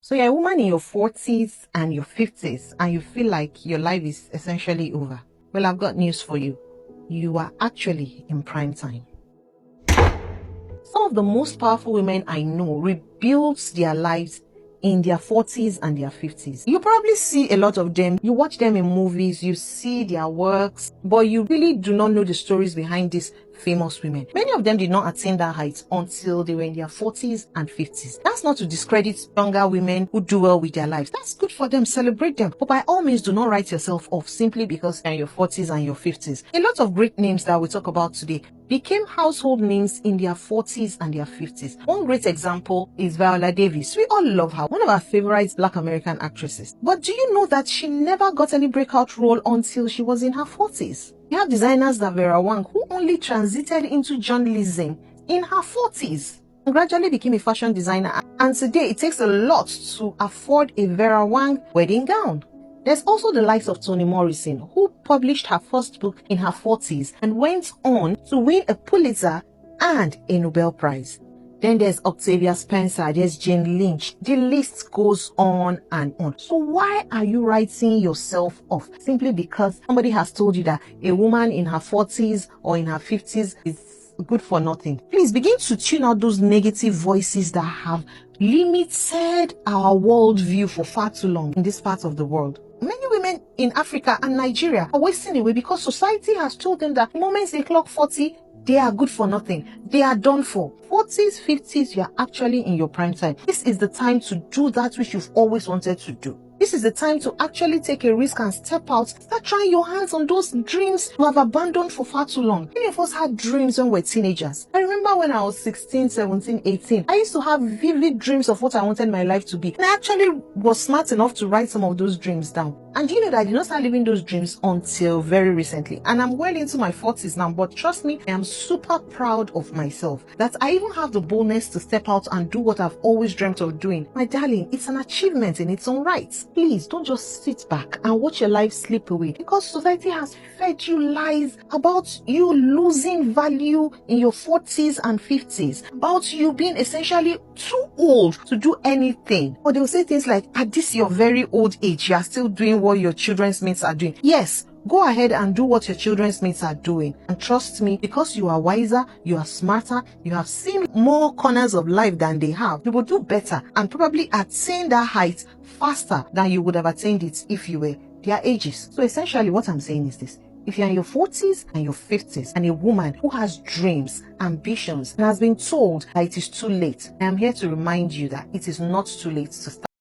So you're a woman in your 40s and your 50s and you feel like your life is essentially over. Well, I've got news for you. You are actually in prime time. Some of the most powerful women I know rebuilt their lives in their 40s and their 50s. You probably see a lot of them. You watch them in movies, you see their works, but you really do not know the stories behind these famous women. Many of them did not attain that height until they were in their 40s and 50s. That's not to discredit younger women who do well with their lives. That's good for them. Celebrate them. But by all means, do not write yourself off simply because you're in your 40s and your 50s. A lot of great names that we talk about today became household names in their 40s and their 50s. One great example is Viola Davis. We all love her, one of our favorite Black American actresses. But do you know that she never got any breakout role until she was in her 40s? You have designers like Vera Wang, who only transited into journalism in her 40s and gradually became a fashion designer. And today it takes a lot to afford a Vera Wang wedding gown. There's also the likes of Toni Morrison, who published her first book in her 40s and went on to win a Pulitzer and a Nobel Prize. Then there's Octavia Spencer, there's Jane Lynch. The list goes on and on. So why are you writing yourself off? Simply because somebody has told you that a woman in her 40s or in her 50s is good for nothing. Please begin to tune out those negative voices that have limited our worldview for far too long in this part of the world. Many women in Africa and Nigeria are wasting away because society has told them that the moment they clock 40, they are good for nothing. They are done for. 40s, 50s, you are actually in your prime time. This is the time to do that which you've always wanted to do. This is the time to actually take a risk and step out. Start trying your hands on those dreams you have abandoned for far too long. Many of us had dreams when we were teenagers. I remember when I was 16, 17, 18, I used to have vivid dreams of what I wanted my life to be. And I actually was smart enough to write some of those dreams down. And you know that I did not start living those dreams until very recently. And I'm well into my 40s now, but trust me, I am super proud of myself that I even have the boldness to step out and do what I've always dreamt of doing. My darling, it's an achievement in its own right. Please don't just sit back and watch your life slip away because society has fed you lies about you losing value in your 40s and 50s, about you being essentially too old to do anything. Or they'll say things like, at this your very old age, you are still doing what your children's mates are doing. Yes, go ahead and do what your children's mates are doing. And trust me, because you are wiser, you are smarter, you have seen more corners of life than they have, you will do better and probably attain that height faster than you would have attained it if you were their ages. So essentially what I'm saying is this. If you're in your 40s and your 50s and a woman who has dreams, ambitions, and has been told that it is too late, I am here to remind you that it is not too late to start.